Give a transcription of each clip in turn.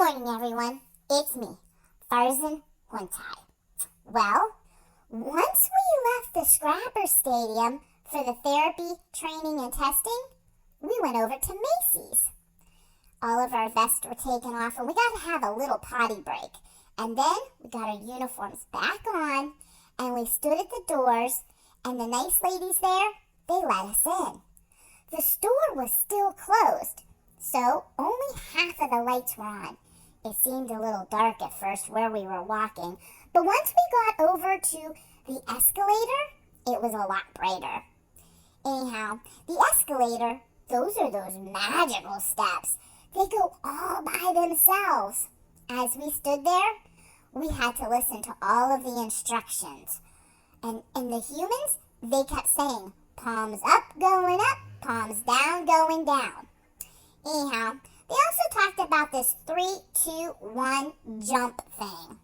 morning, everyone. It's me, FarZen Hultaj. Well, once we left the Scrapper Stadium for the therapy, training, and testing, we went over to Macy's. All of our vests were taken off, and we got to have a little potty break. And then we got our uniforms back on, and we stood at the doors, and the nice ladies there, they let us in. The store was still closed, so only half of the lights were on. It seemed a little dark at first where we were walking, but once we got over to the escalator, it was a lot brighter. Anyhow, the escalator, those are those magical steps. They go all by themselves. As we stood there, we had to listen to all of the instructions. And the humans, they kept saying, palms up, going up, palms down, going down. Anyhow, they also talked about this 3, 2, 1 jump thing.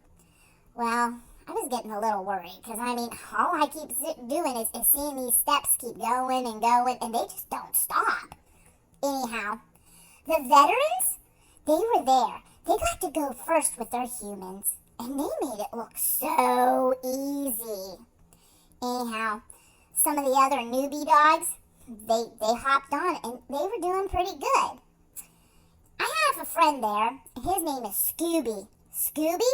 Well, I was getting a little worried because, all I keep doing is seeing these steps keep going and going, and they just don't stop. Anyhow, the veterans, they were there. They got to go first with their humans, and they made it look so easy. Anyhow, some of the other newbie dogs, they hopped on, and they were doing pretty good. I have a friend there, and his name is Scooby. Scooby?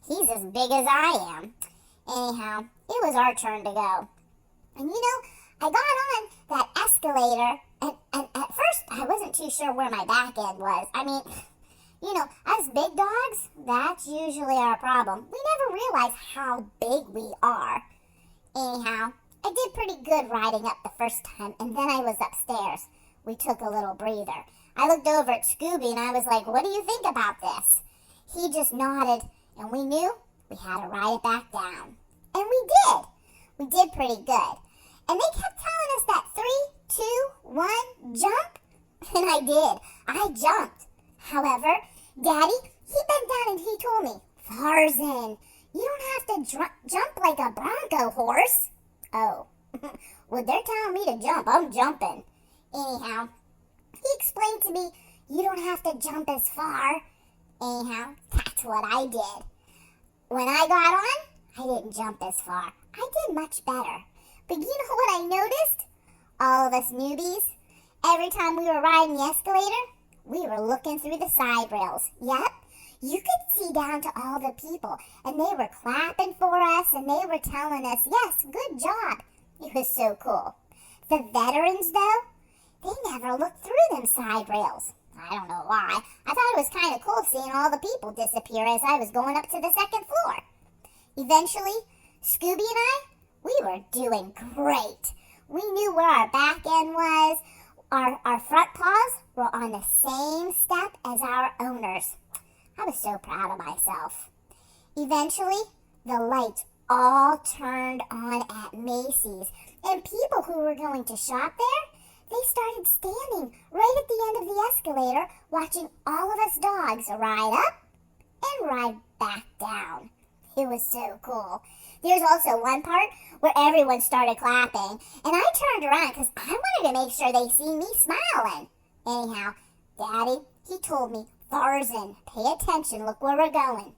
He's as big as I am. Anyhow, it was our turn to go. And I got on that escalator, and at first I wasn't too sure where my back end was. Us big dogs, that's usually our problem. We never realize how big we are. Anyhow, I did pretty good riding up the first time, and then I was upstairs. We took a little breather. I looked over at Scooby, and I was like, what do you think about this? He just nodded, and we knew we had to ride it back down. And we did. We did pretty good. And they kept telling us that 3, 2, 1, jump. And I did. I jumped. However, Daddy, he bent down and he told me, FarZen, you don't have to jump like a bronco horse. Oh, well, they're telling me to jump. I'm jumping. Anyhow, he explained to me, you don't have to jump as far. Anyhow, that's what I did. When I got on, I didn't jump as far. I did much better. But you know what I noticed? All of us newbies, every time we were riding the escalator, we were looking through the side rails. Yep, you could see down to all the people, and they were clapping for us, and they were telling us, yes, good job. It was so cool. The veterans, though, they never looked through them side rails. I don't know why. I thought it was kind of cool seeing all the people disappear as I was going up to the second floor. Eventually, Scooby and I, we were doing great. We knew where our back end was. Our front paws were on the same step as our owners. I was so proud of myself. Eventually, the lights all turned on at Macy's, and people who were going to shop there, they started standing right at the end of the escalator watching all of us dogs ride up and ride back down. It was so cool. There's also one part where everyone started clapping, and I turned around because I wanted to make sure they see me smiling. Anyhow, Daddy, he told me, FarZen, pay attention, look where we're going.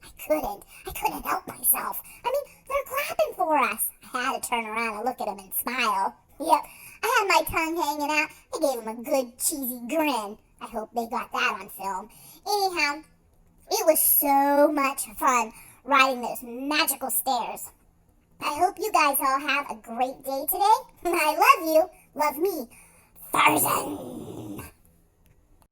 I couldn't help myself. They're clapping for us. I had to turn around and look at them and smile. Yep, I had my tongue hanging out. I gave them a good cheesy grin. I hope they got that on film. Anyhow, it was so much fun riding those magical stairs. I hope you guys all have a great day today. I love you. Love me. FarZen.